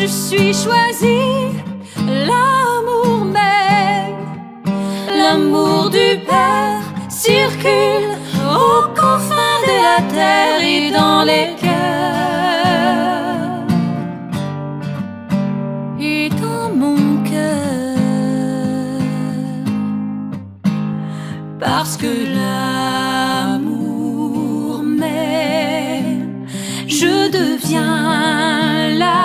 je suis choisie, l'amour même, l'amour du Père circule aux confins de la terre et dans les cœurs et dans mon cœur, parce que l'amour m'aime, je deviens l'amour,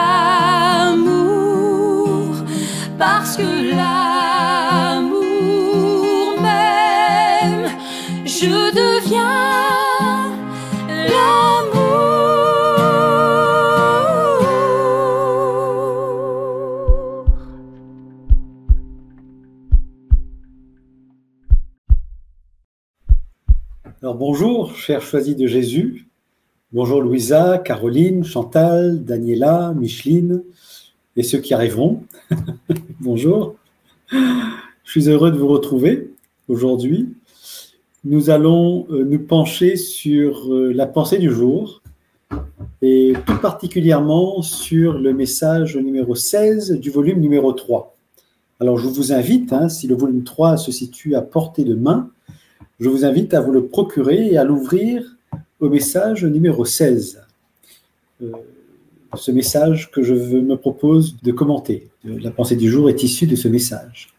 parce que l'amour m'aime, je deviens l'amour. Alors bonjour, chers choisis de Jésus. Bonjour Louisa, Caroline, Chantal, Daniela, Micheline et ceux qui arriveront. Bonjour. Je suis heureux de vous retrouver aujourd'hui. Nous allons nous pencher sur la pensée du jour et tout particulièrement sur le message numéro 16 du volume numéro 3. Alors je vous invite, si le volume 3 se situe à portée de main, je vous invite à vous le procurer et à l'ouvrir au message numéro 16. Ce message que je me propose de commenter. La pensée du jour est issue de ce message.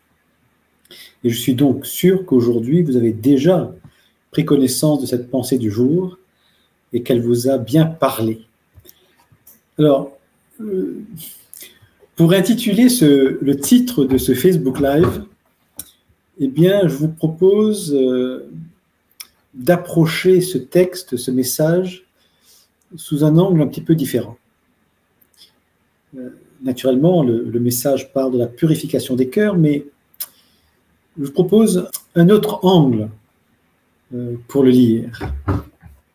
Et je suis donc sûr qu'aujourd'hui, vous avez déjà pris connaissance de cette pensée du jour et qu'elle vous a bien parlé. Alors, pour intituler le titre de ce Facebook Live, eh bien, je vous propose d'approcher ce texte, ce message, sous un angle un petit peu différent. Naturellement, le message parle de la purification des cœurs, mais je vous propose un autre angle pour le lire.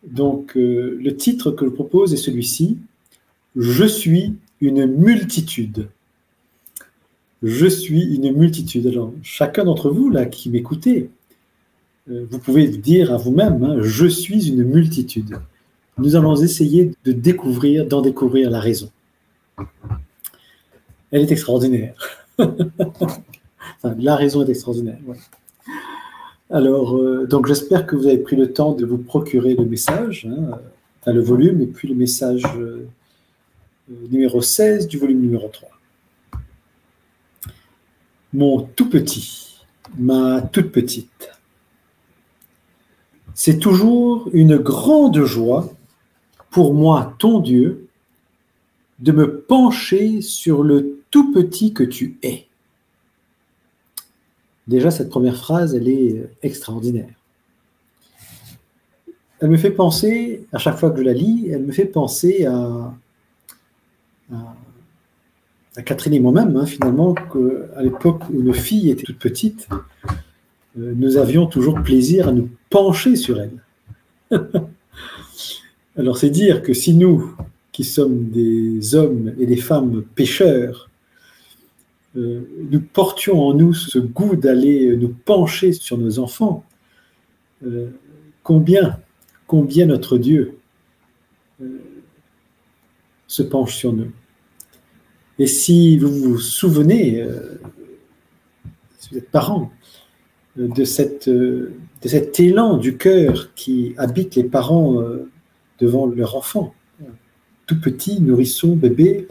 Donc, le titre que je propose est celui-ci, « Je suis une multitude ». Je suis une multitude. Alors, chacun d'entre vous, là, qui m'écoutez, vous pouvez dire à vous-même, je suis une multitude. Nous allons essayer d'en découvrir la raison. Elle est extraordinaire. Enfin, la raison est extraordinaire. Ouais. Alors, donc j'espère que vous avez pris le temps de vous procurer le message, le volume, et puis le message numéro 16 du volume numéro 3. Mon tout petit, ma toute petite. C'est toujours une grande joie pour moi, ton Dieu, de me pencher sur le tout petit que tu es. Déjà, cette première phrase, elle est extraordinaire. Elle me fait penser, à chaque fois que je la lis, elle me fait penser à Catherine et moi-même, finalement, qu'à l'époque où nos filles étaient toutes petites, nous avions toujours plaisir à nous pencher sur elles. Alors c'est dire que si nous, qui sommes des hommes et des femmes pécheurs, nous portions en nous ce goût d'aller nous pencher sur nos enfants, combien notre Dieu se penche sur nous. Et si vous vous souvenez, si vous êtes parents, de cet élan du cœur qui habite les parents devant leur enfant, tout petit, nourrisson, bébé,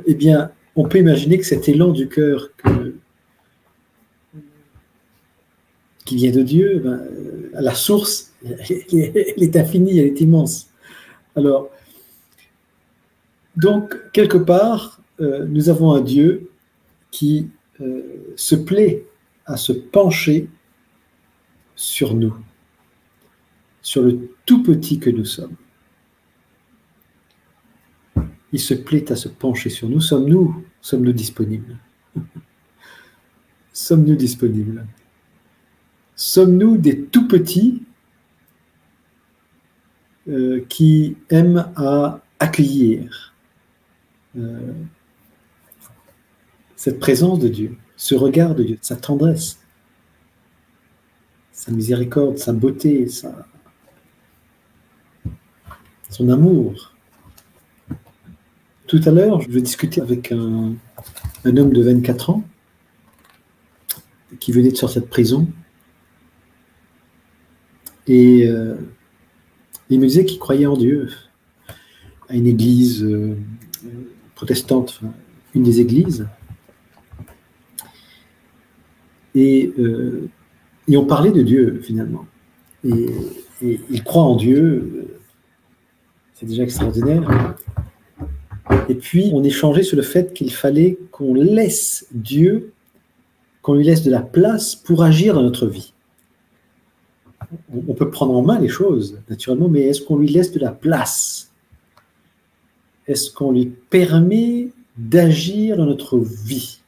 eh bien, on peut imaginer que cet élan du cœur qui vient de Dieu, à la source, elle est infinie, elle est immense. Alors, donc, quelque part, nous avons un Dieu qui se plaît à se pencher sur nous, sur le tout petit que nous sommes. Il se plaît à se pencher sur nous. Sommes-nous disponibles? Sommes-nous disponibles? Sommes-nous des tout petits qui aiment à accueillir cette présence de Dieu, ce regard de Dieu, sa tendresse, sa miséricorde, sa beauté, son amour? Tout à l'heure, je discutais avec un homme de 24 ans qui venait de sortir de prison. Et il me disait qu'il croyait en Dieu, à une église protestante, enfin, une des églises. Et on parlait de Dieu, finalement. Et il croit en Dieu, c'est déjà extraordinaire. Et puis, on échangeait sur le fait qu'il fallait qu'on laisse Dieu, qu'on lui laisse de la place pour agir dans notre vie. On peut prendre en main les choses, naturellement, mais est-ce qu'on lui laisse de la place? Est-ce qu'on lui permet d'agir dans notre vie?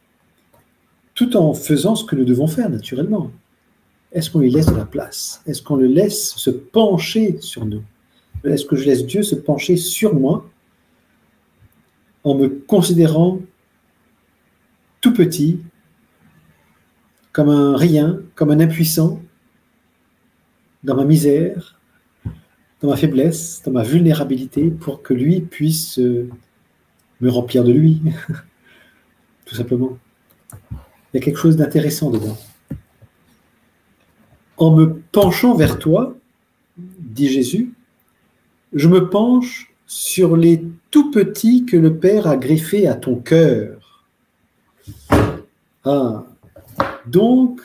Tout en faisant ce que nous devons faire, naturellement. Est-ce qu'on lui laisse de la place? Est-ce qu'on le laisse se pencher sur nous? Est-ce que je laisse Dieu se pencher sur moi en me considérant tout petit, comme un rien, comme un impuissant, dans ma misère, dans ma faiblesse, dans ma vulnérabilité, pour que lui puisse me remplir de lui, tout simplement. Il y a quelque chose d'intéressant dedans. En me penchant vers toi, dit Jésus, je me penche sur les tout petits que le Père a greffés à ton cœur. Ah, donc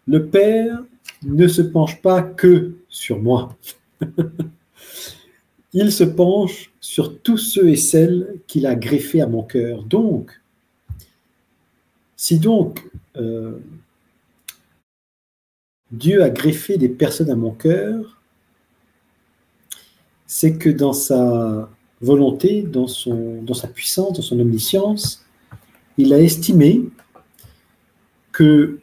le Père ne se penche pas que sur moi. Il se penche sur tous ceux et celles qu'il a greffés à mon cœur. Donc, si donc Dieu a greffé des personnes à mon cœur, c'est que dans sa volonté, dans sa puissance, dans son omniscience, il a estimé que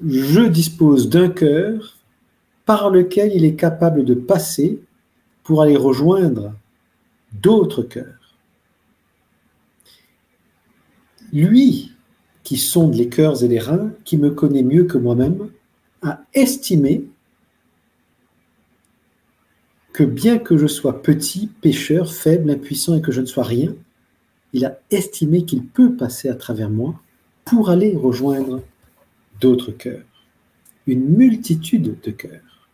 je dispose d'un cœur par lequel il est capable de passer pour aller rejoindre d'autres cœurs. Lui, qui sonde les cœurs et les reins, qui me connaît mieux que moi-même, a estimé que bien que je sois petit, pécheur, faible, impuissant et que je ne sois rien, il a estimé qu'il peut passer à travers moi pour aller rejoindre d'autres cœurs, une multitude de cœurs.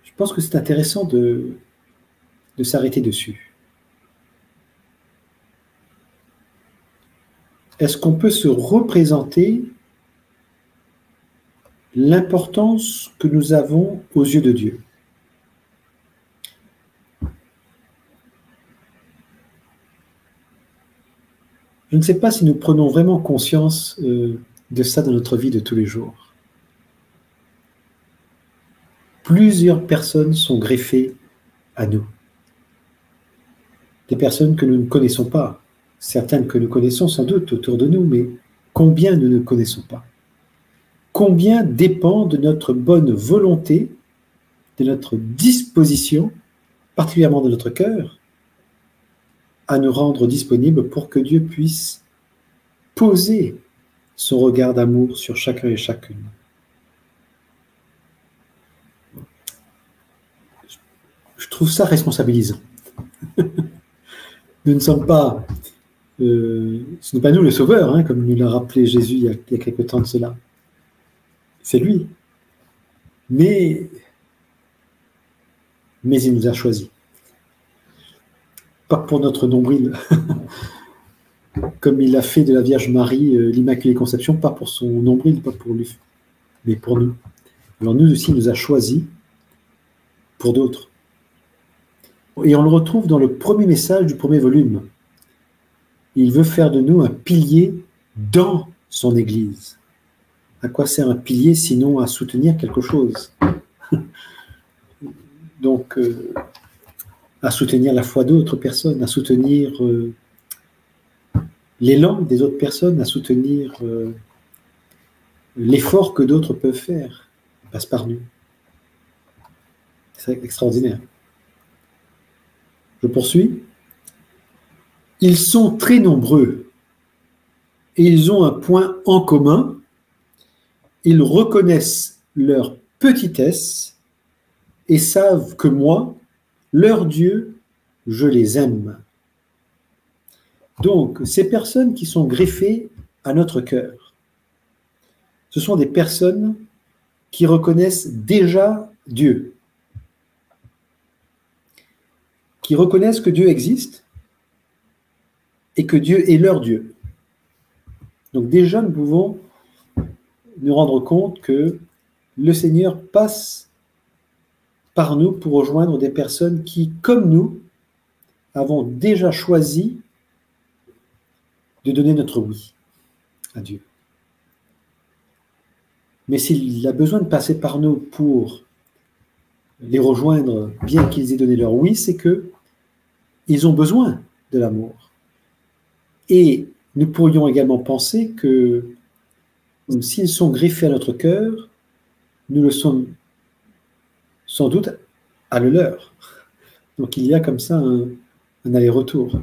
Je pense que c'est intéressant de s'arrêter dessus. Est-ce qu'on peut se représenter l'importance que nous avons aux yeux de Dieu? Je ne sais pas si nous prenons vraiment conscience de ça dans notre vie de tous les jours. Plusieurs personnes sont greffées à nous. Des personnes que nous ne connaissons pas, certaines que nous connaissons sans doute autour de nous, mais combien nous ne connaissons pas? Combien dépend de notre bonne volonté, de notre disposition, particulièrement de notre cœur, à nous rendre disponibles pour que Dieu puisse poser son regard d'amour sur chacun et chacune. Je trouve ça responsabilisant. Nous ne sommes pas, ce n'est pas nous le sauveur, hein, comme nous l'a rappelé Jésus il y a quelque temps de cela. C'est lui. Mais il nous a choisis. Pas pour notre nombril, comme il a fait de la Vierge Marie l'Immaculée Conception, pas pour son nombril, pas pour lui, mais pour nous. Alors nous aussi, il nous a choisis pour d'autres. Et on le retrouve dans le premier message du premier volume. Il veut faire de nous un pilier dans son Église. À quoi sert un pilier sinon à soutenir quelque chose? Donc, à soutenir la foi d'autres personnes, à soutenir l'élan des autres personnes, à soutenir l'effort que d'autres peuvent faire. Il passe par nous. C'est extraordinaire. Je poursuis. Ils sont très nombreux et ils ont un point en commun. Ils reconnaissent leur petitesse et savent que moi, leur Dieu, je les aime. Donc, ces personnes qui sont greffées à notre cœur, ce sont des personnes qui reconnaissent déjà Dieu, qui reconnaissent que Dieu existe et que Dieu est leur Dieu. Donc déjà, nous pouvons nous rendre compte que le Seigneur passe par nous pour rejoindre des personnes qui, comme nous, avons déjà choisi de donner notre oui à Dieu. Mais s'il a besoin de passer par nous pour les rejoindre, bien qu'ils aient donné leur oui, c'est qu'ils ont besoin de l'amour. Et nous pourrions également penser que s'ils sont greffés à notre cœur, nous le sommes sans doute à le leur. Donc il y a comme ça un aller-retour.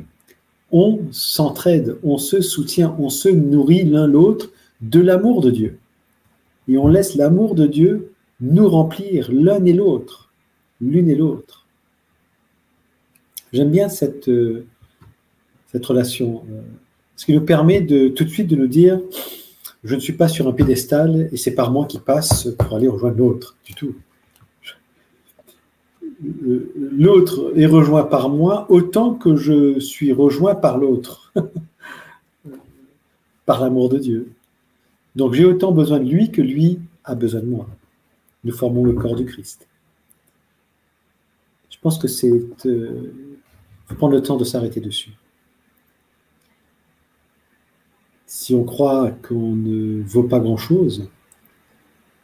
On s'entraide, on se soutient, on se nourrit l'un l'autre de l'amour de Dieu. Et on laisse l'amour de Dieu nous remplir l'un et l'autre, l'une et l'autre. J'aime bien cette relation, ce qui nous permet tout de suite de nous dire « je ne suis pas sur un piédestal et c'est par moi qui passe pour aller rejoindre l'autre » du tout. L'autre est rejoint par moi autant que je suis rejoint par l'autre, par l'amour de Dieu. Donc j'ai autant besoin de lui que lui a besoin de moi. Nous formons le corps du Christ. Je pense que c'est... faut prendre le temps de s'arrêter dessus. Si on croit qu'on ne vaut pas grand-chose,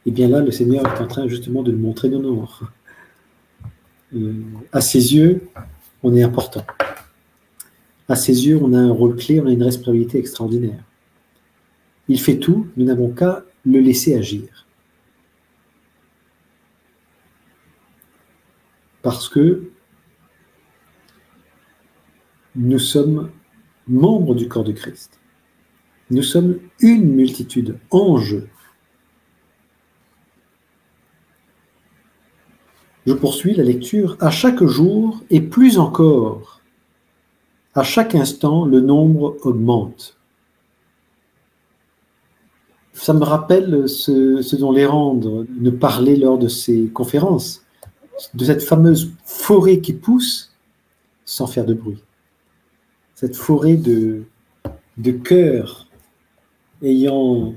eh bien là, le Seigneur est en train justement de nous montrer non, non. À ses yeux, on est important. À ses yeux, on a un rôle clé, on a une responsabilité extraordinaire. Il fait tout, nous n'avons qu'à le laisser agir. Parce que nous sommes membres du corps de Christ. Nous sommes une multitude en jeu. Je poursuis la lecture. À chaque jour, et plus encore, à chaque instant, le nombre augmente. Ça me rappelle ce dont Lérandre nous parlait lors de ses conférences, de cette fameuse forêt qui pousse sans faire de bruit. Cette forêt de cœurs ayant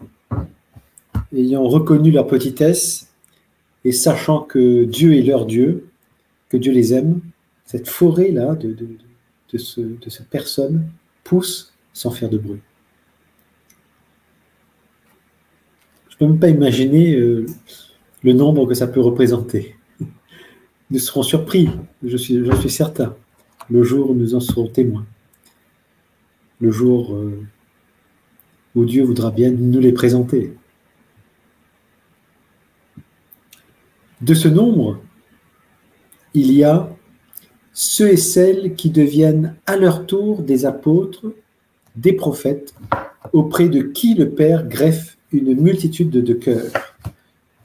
reconnu leur petitesse et sachant que Dieu est leur Dieu, que Dieu les aime, cette forêt-là de cette personne pousse sans faire de bruit. Je ne peux même pas imaginer le nombre que ça peut représenter. Nous serons surpris, je suis certain, le jour où nous en serons témoins. Le jour où Dieu voudra bien nous les présenter. De ce nombre, il y a ceux et celles qui deviennent à leur tour des apôtres, des prophètes, auprès de qui le Père greffe une multitude de cœurs.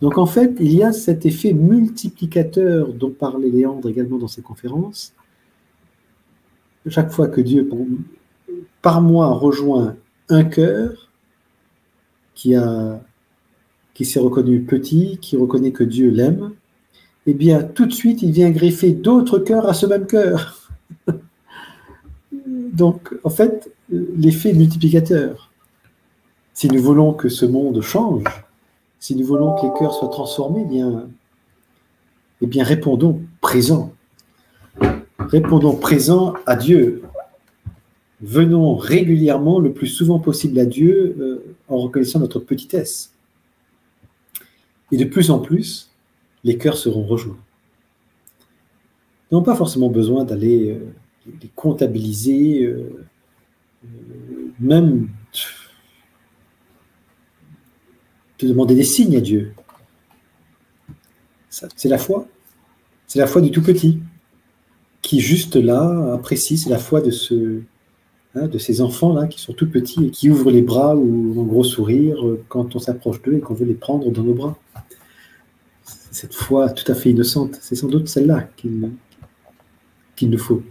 Donc en fait, il y a cet effet multiplicateur dont parlait Léandre également dans ses conférences. Chaque fois que Dieu, par moi, rejoint un cœur qui s'est reconnu petit, qui reconnaît que Dieu l'aime, eh bien, tout de suite, il vient greffer d'autres cœurs à ce même cœur. Donc, en fait, l'effet multiplicateur. Si nous voulons que ce monde change, si nous voulons que les cœurs soient transformés, eh bien répondons présent. Répondons présent à Dieu. Venons régulièrement, le plus souvent possible à Dieu, en reconnaissant notre petitesse. Et de plus en plus, les cœurs seront rejoints. Nous n'avons pas forcément besoin d'aller les comptabiliser, même de demander des signes à Dieu. C'est la foi. C'est la foi du tout petit, qui juste là apprécie, c'est la foi de ces enfants-là qui sont tout petits et qui ouvrent les bras ou un gros sourire quand on s'approche d'eux et qu'on veut les prendre dans nos bras. Cette foi tout à fait innocente, c'est sans doute celle-là qu'il nous faut.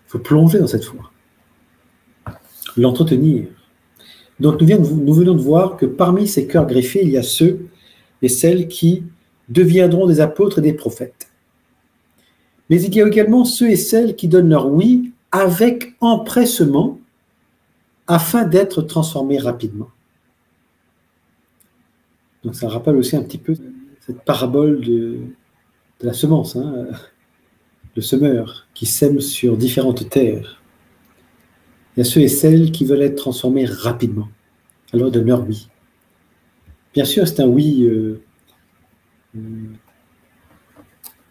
Il faut plonger dans cette foi, l'entretenir. Donc nous venons de voir que parmi ces cœurs greffés, il y a ceux et celles qui deviendront des apôtres et des prophètes. Mais il y a également ceux et celles qui donnent leur oui avec empressement afin d'être transformés rapidement. Donc ça rappelle aussi un petit peu cette parabole de la semence, hein, le semeur qui sème sur différentes terres. Il y a ceux et celles qui veulent être transformés rapidement. Alors de leur oui. Bien sûr, c'est un oui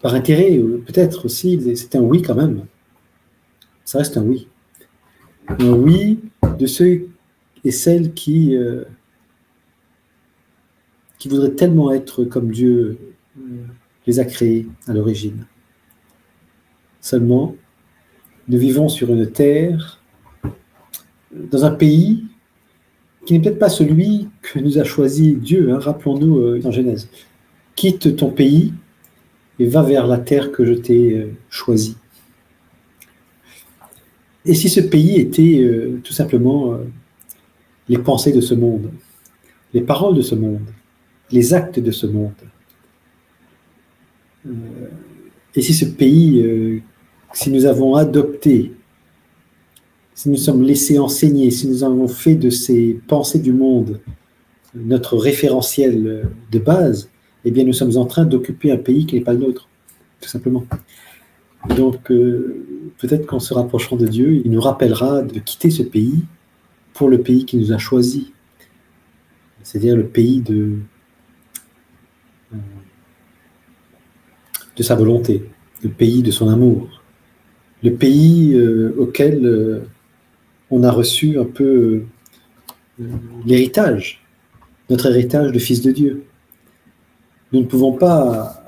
par intérêt, peut-être aussi, c'est un oui quand même. Ça reste un oui. Un oui de ceux et celles qui voudraient tellement être comme Dieu les a créés à l'origine. Seulement, nous vivons sur une terre, dans un pays qui n'est peut-être pas celui que nous a choisi Dieu. Hein, rappelons-nous en Genèse. Quitte ton pays et va vers la terre que je t'ai choisie. Et si ce pays était tout simplement les pensées de ce monde, les paroles de ce monde, les actes de ce monde, et si ce pays, si nous avons adopté, si nous sommes laissés enseigner, si nous avons fait de ces pensées du monde notre référentiel de base, eh bien nous sommes en train d'occuper un pays qui n'est pas le nôtre, tout simplement. Donc peut-être qu'en se rapprochant de Dieu, il nous rappellera de quitter ce pays pour le pays qui nous a choisis, c'est-à-dire le pays de sa volonté, le pays de son amour, le pays auquel on a reçu un peu l'héritage, notre héritage de fils de Dieu. Nous ne pouvons pas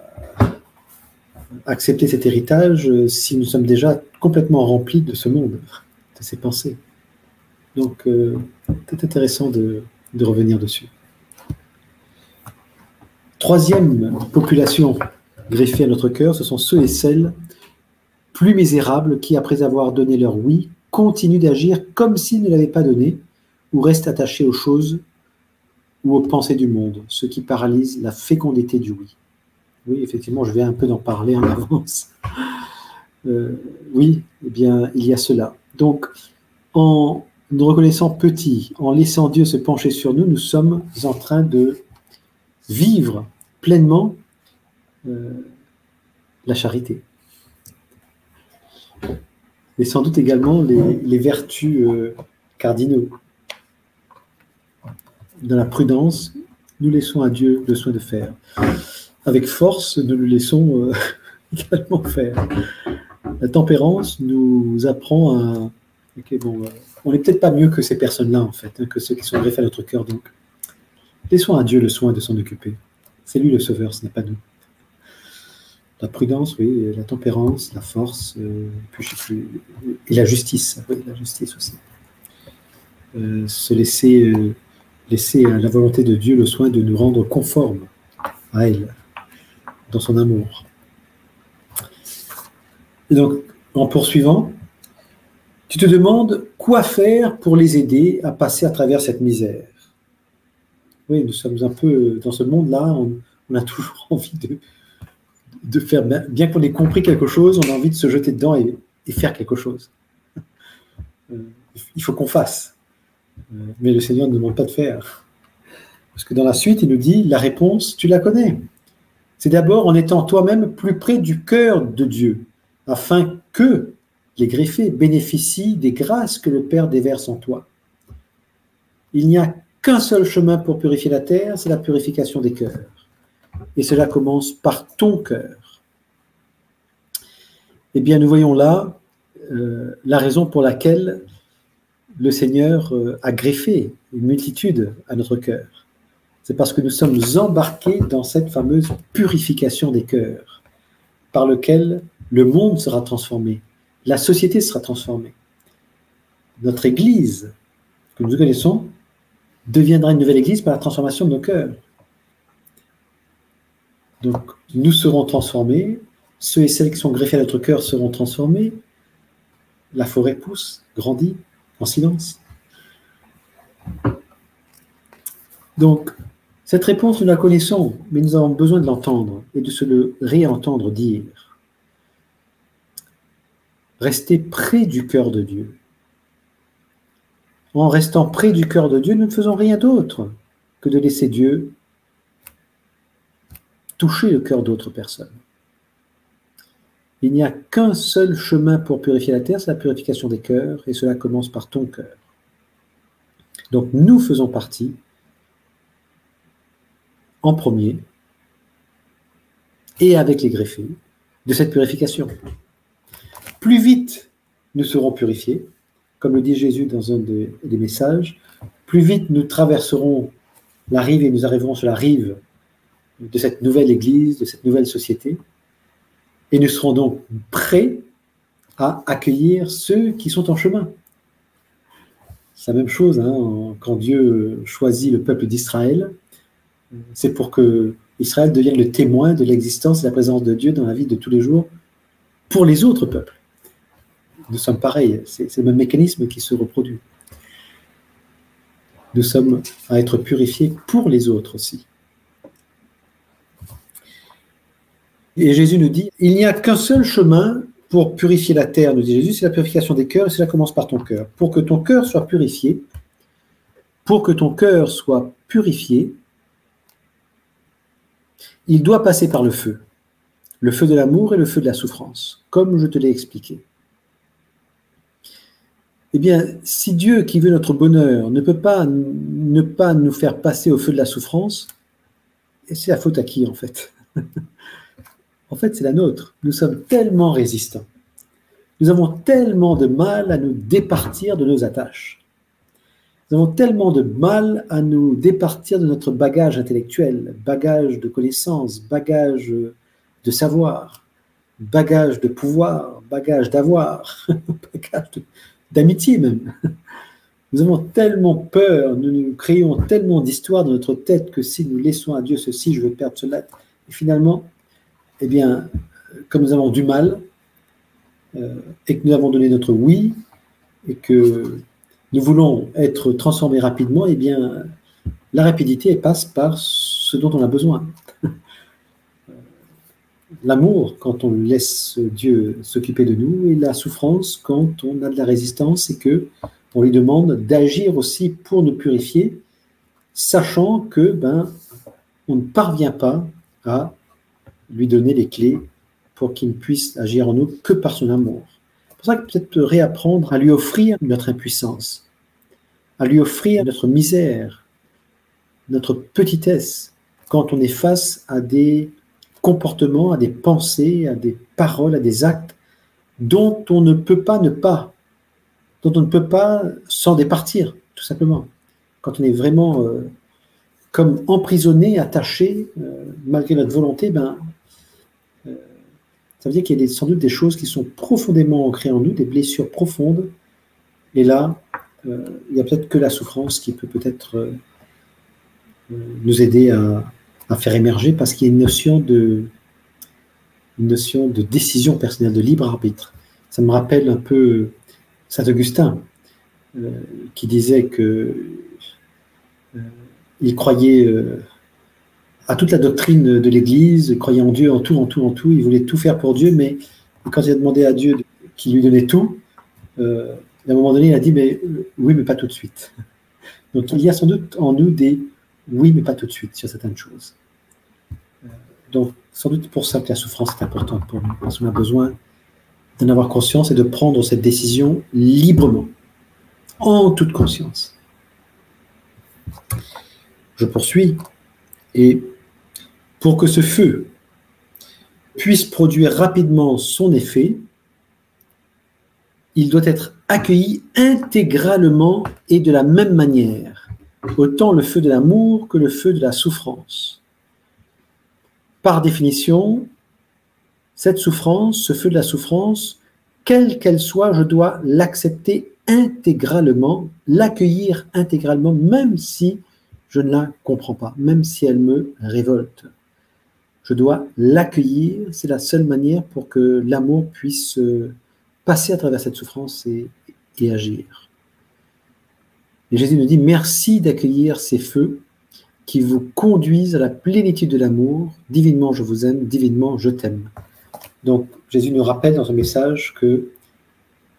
accepter cet héritage si nous sommes déjà complètement remplis de ce monde, de ses pensées. Donc, c'est intéressant de revenir dessus. Troisième population greffée à notre cœur, ce sont ceux et celles plus misérables qui, après avoir donné leur oui, continuent d'agir comme s'ils ne l'avaient pas donné ou restent attachés aux choses ou aux pensées du monde, ce qui paralyse la fécondité du oui. Oui, effectivement, je vais un peu d'en parler en avance. Oui, eh bien, il y a cela. Donc, en nous reconnaissant petits, en laissant Dieu se pencher sur nous, nous sommes en train de vivre pleinement la charité. Et sans doute également les vertus cardinaux. Dans la prudence, nous laissons à Dieu le soin de faire. Avec force, nous le laissons également faire. La tempérance nous apprend à... Okay, bon, on n'est peut-être pas mieux que ces personnes-là, en fait, hein, que ceux qui sont greffés à notre cœur. Donc, laissons à Dieu le soin de s'en occuper. C'est lui le sauveur, ce n'est pas nous. La prudence, oui, la tempérance, la force, puis je sais plus, et la justice, oui, la justice aussi. Se laisser à la volonté de Dieu le soin de nous rendre conformes à elle, dans son amour. Et donc, en poursuivant, tu te demandes quoi faire pour les aider à passer à travers cette misère. Oui, nous sommes un peu dans ce monde-là, on a toujours envie de faire, bien qu'on ait compris quelque chose, on a envie de se jeter dedans et faire quelque chose. Il faut qu'on fasse. Mais le Seigneur ne nous demande pas de faire. Parce que dans la suite, il nous dit, la réponse, tu la connais. C'est d'abord en étant toi-même plus près du cœur de Dieu, afin que les greffés bénéficient des grâces que le Père déverse en toi. Il n'y a qu'un seul chemin pour purifier la terre, c'est la purification des cœurs. Et cela commence par ton cœur. Eh bien, nous voyons là la raison pour laquelle le Seigneur a greffé une multitude à notre cœur. C'est parce que nous sommes embarqués dans cette fameuse purification des cœurs, par lequel le monde sera transformé, la société sera transformée. Notre Église, que nous connaissons, deviendra une nouvelle Église par la transformation de nos cœurs. Donc, nous serons transformés, ceux et celles qui sont greffés à notre cœur seront transformés, la forêt pousse, grandit en silence. Donc, cette réponse, nous la connaissons, mais nous avons besoin de l'entendre et de se le réentendre dire. Rester près du cœur de Dieu. En restant près du cœur de Dieu, nous ne faisons rien d'autre que de laisser Dieu toucher le cœur d'autres personnes. Il n'y a qu'un seul chemin pour purifier la terre, c'est la purification des cœurs, et cela commence par ton cœur. Donc nous faisons partie, en premier, et avec les greffés, de cette purification. Plus vite nous serons purifiés, comme le dit Jésus dans un des messages, plus vite nous traverserons la rive et nous arriverons sur la rive de cette nouvelle Église, de cette nouvelle société, et nous serons donc prêts à accueillir ceux qui sont en chemin. C'est la même chose, hein, quand Dieu choisit le peuple d'Israël, c'est pour que Israël devienne le témoin de l'existence et de la présence de Dieu dans la vie de tous les jours pour les autres peuples. Nous sommes pareils, c'est le même mécanisme qui se reproduit. Nous sommes à être purifiés pour les autres aussi. Et Jésus nous dit, il n'y a qu'un seul chemin pour purifier la terre, nous dit Jésus, c'est la purification des cœurs, et cela commence par ton cœur. Pour que ton cœur soit purifié, il doit passer par le feu de l'amour et le feu de la souffrance, comme je te l'ai expliqué. Eh bien, si Dieu, qui veut notre bonheur, ne peut pas ne pas nous faire passer au feu de la souffrance, c'est la faute à qui, en fait? En fait, c'est la nôtre. Nous sommes tellement résistants. Nous avons tellement de mal à nous départir de nos attaches. Nous avons tellement de mal à nous départir de notre bagage intellectuel, bagage de connaissances, bagage de savoir, bagage de pouvoir, bagage d'avoir, bagage d'amitié même. Nous avons tellement peur, nous nous créons tellement d'histoires dans notre tête que si nous laissons à Dieu ceci, je veux perdre cela. Et finalement, eh bien, comme nous avons du mal, et que nous avons donné notre oui, et que nous voulons être transformés rapidement, eh bien, la rapidité elle passe par ce dont on a besoin. L'amour, quand on laisse Dieu s'occuper de nous, et la souffrance, quand on a de la résistance et que on lui demande d'agir aussi pour nous purifier, sachant que on ne parvient pas à lui donner les clés pour qu'il ne puisse agir en nous que par son amour. C'est pour ça que peut-être réapprendre à lui offrir notre impuissance, à lui offrir notre misère, notre petitesse, quand on est face à des comportements, à des pensées, à des paroles, à des actes dont on ne peut pas dont on ne peut pas s'en départir, tout simplement. Quand on est vraiment comme emprisonné, attaché, malgré notre volonté, ça veut dire qu'il y a sans doute des choses qui sont profondément ancrées en nous, des blessures profondes. Et là, il n'y a peut-être que la souffrance qui peut peut-être nous aider à faire émerger, parce qu'il y a une notion de décision personnelle, de libre arbitre. Ça me rappelle un peu Saint Augustin, qui disait que il croyait à toute la doctrine de l'Église, il croyait en Dieu, en tout, il voulait tout faire pour Dieu, mais quand il a demandé à Dieu qu'il lui donnait tout, à un moment donné, il a dit, mais oui, mais pas tout de suite. Donc il y a sans doute en nous des oui, mais pas tout de suite sur certaines choses. Donc sans doute pour ça que la souffrance est importante pour nous, parce qu'on a besoin d'en avoir conscience et de prendre cette décision librement, en toute conscience. Je poursuis, et pour que ce feu puisse produire rapidement son effet, il doit être accueilli intégralement et de la même manière, autant le feu de l'amour que le feu de la souffrance. Par définition, cette souffrance, ce feu de la souffrance, quelle qu'elle soit, je dois l'accepter intégralement, l'accueillir intégralement, même si je ne la comprends pas, même si elle me révolte. Je dois l'accueillir, c'est la seule manière pour que l'amour puisse passer à travers cette souffrance et agir. Et Jésus nous dit, merci d'accueillir ces feux qui vous conduisent à la plénitude de l'amour. Divinement, je vous aime, divinement, je t'aime. Donc, Jésus nous rappelle dans son message que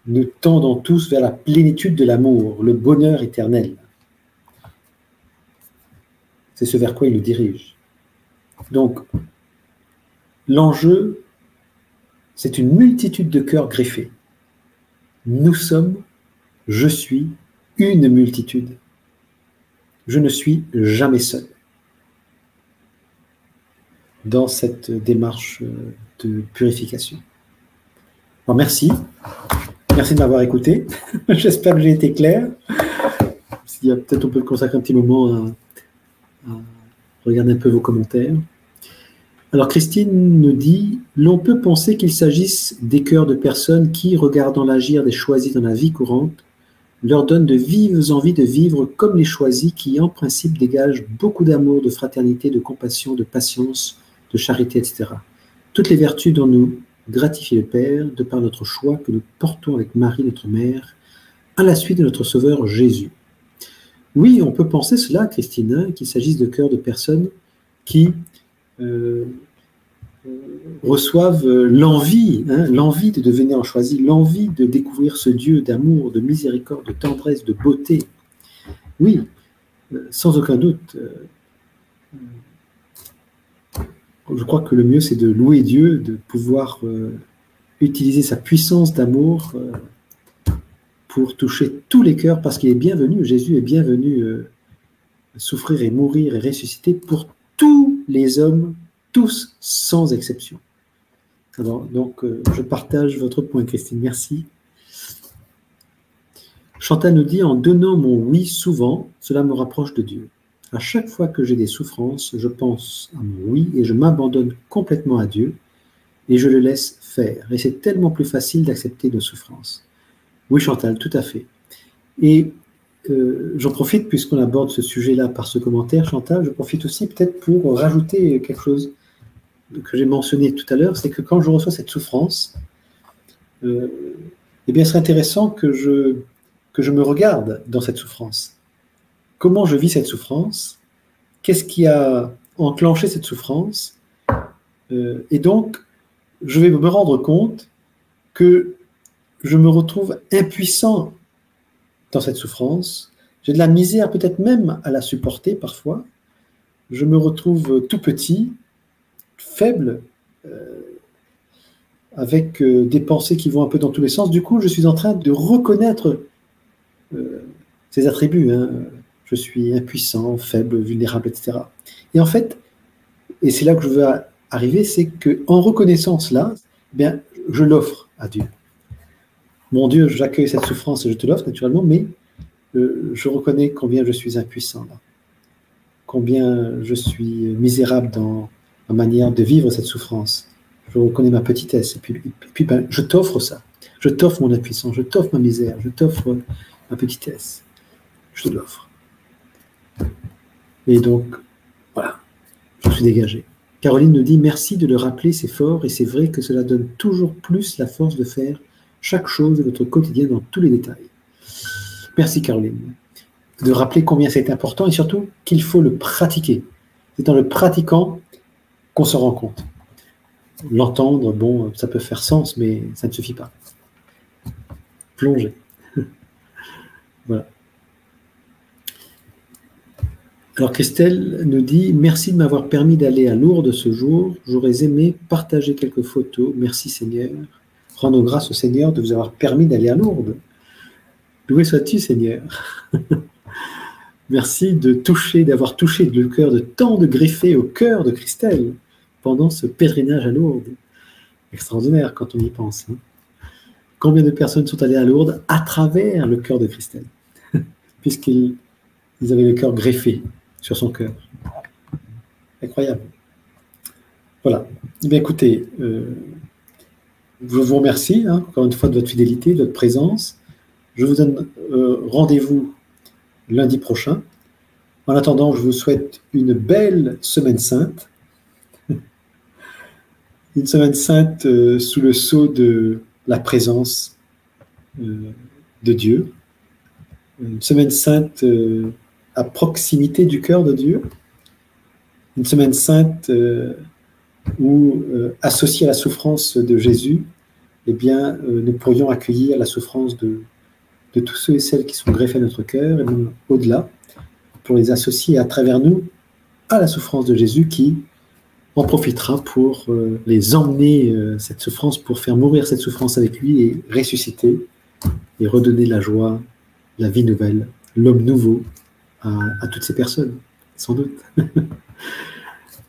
nous tendons tous vers la plénitude de l'amour, le bonheur éternel. C'est ce vers quoi il nous dirige. Donc, l'enjeu, c'est une multitude de cœurs greffés. Nous sommes, je suis, une multitude. Je ne suis jamais seul dans cette démarche de purification. Alors, merci. Merci de m'avoir écouté. J'espère que j'ai été clair. S'il y a peut-être, on peut consacrer un petit moment à regarder un peu vos commentaires. Alors, Christine nous dit, l'on peut penser qu'il s'agisse des cœurs de personnes qui, regardant l'agir des choisis dans la vie courante, leur donnent de vives envies de vivre comme les choisis qui, en principe, dégagent beaucoup d'amour, de fraternité, de compassion, de patience, de charité, etc. Toutes les vertus dont nous gratifie le Père, de par notre choix que nous portons avec Marie, notre mère, à la suite de notre Sauveur Jésus. Oui, on peut penser cela, Christine, qu'il s'agisse de cœurs de personnes qui reçoivent l'envie de devenir un choisi, l'envie de découvrir ce Dieu d'amour, de miséricorde, de tendresse, de beauté. Oui, sans aucun doute. Je crois que le mieux, c'est de louer Dieu, de pouvoir utiliser sa puissance d'amour pour toucher tous les cœurs, parce qu'il est bienvenu, Jésus est bienvenu souffrir et mourir et ressusciter pour tous les hommes, tous sans exception. Alors, donc, je partage votre point, Christine, merci. Chantal nous dit, en donnant mon oui souvent, cela me rapproche de Dieu. À chaque fois que j'ai des souffrances, je pense à mon oui et je m'abandonne complètement à Dieu et je le laisse faire. Et c'est tellement plus facile d'accepter nos souffrances. Oui, Chantal, tout à fait. Et j'en profite, puisqu'on aborde ce sujet-là par ce commentaire, Chantal, je profite aussi peut-être pour rajouter quelque chose que j'ai mentionné tout à l'heure, c'est que quand je reçois cette souffrance, eh bien, il serait intéressant que je me regarde dans cette souffrance. Comment je vis cette souffrance? Qu'est-ce qui a enclenché cette souffrance? Et donc, je vais me rendre compte que je me retrouve impuissant dans cette souffrance. J'ai de la misère, peut-être même à la supporter parfois. Je me retrouve tout petit, faible, avec des pensées qui vont un peu dans tous les sens. Du coup, je suis en train de reconnaître ces attributs. Je suis impuissant, faible, vulnérable, etc. Et en fait, et c'est là que je veux arriver, c'est qu'en reconnaissant cela, eh bien, je l'offre à Dieu. Mon Dieu, j'accueille cette souffrance et je te l'offre naturellement, mais je reconnais combien je suis impuissant là, combien je suis misérable dans ma manière de vivre cette souffrance. Je reconnais ma petitesse, et puis ben, je t'offre ça. Je t'offre mon impuissance, je t'offre ma misère, je t'offre ma petitesse. Je te l'offre. Et donc, voilà, je suis dégagé. Caroline nous dit, merci de le rappeler, c'est fort, et c'est vrai que cela donne toujours plus la force de faire chaque chose de votre quotidien dans tous les détails. Merci Caroline. De rappeler combien c'est important, et surtout qu'il faut le pratiquer. C'est en le pratiquant qu'on se rend compte. L'entendre, bon, ça peut faire sens, mais ça ne suffit pas. Plonger. Voilà. Alors Christelle nous dit, merci de m'avoir permis d'aller à Lourdes ce jour. J'aurais aimé partager quelques photos. Merci Seigneur. Rendons grâce au Seigneur de vous avoir permis d'aller à Lourdes. Loué sois-tu Seigneur. Merci d'avoir touché le cœur de tant de greffés au cœur de Christelle pendant ce pèlerinage à Lourdes. Extraordinaire quand on y pense. Combien de personnes sont allées à Lourdes à travers le cœur de Christelle, puisqu'ils avaient le cœur greffé sur son cœur. Incroyable. Voilà. Eh bien, écoutez, je vous remercie encore une fois de votre fidélité, de votre présence. Je vous donne rendez-vous lundi prochain. En attendant, je vous souhaite une belle semaine sainte. Une semaine sainte sous le sceau de la présence de Dieu, une semaine sainte à proximité du cœur de Dieu, une semaine sainte où, associée à la souffrance de Jésus, eh bien, nous pourrions accueillir la souffrance de tous ceux et celles qui sont greffés à notre cœur, et même au-delà, pour les associer à travers nous à la souffrance de Jésus qui en profitera pour les emmener, cette souffrance, pour faire mourir cette souffrance avec lui et ressusciter et redonner la joie, la vie nouvelle, l'homme nouveau à toutes ces personnes, sans doute.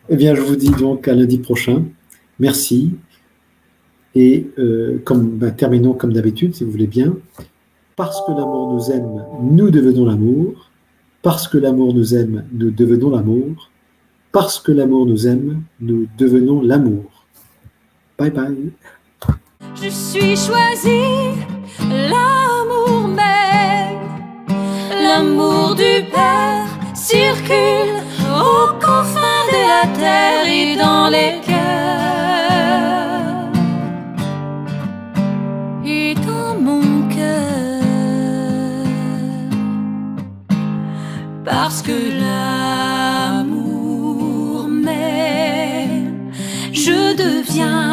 Eh bien, je vous dis donc à lundi prochain. Merci. Et terminons comme d'habitude, si vous voulez bien. Parce que l'amour nous aime, nous devenons l'amour. Parce que l'amour nous aime, nous devenons l'amour. Parce que l'amour nous aime, nous devenons l'amour. Bye bye. Je suis choisi, l'amour même, l'amour du Père circule aux confins de la terre et dans les cœurs et dans mon cœur, parce que l'amour m'aime, je deviens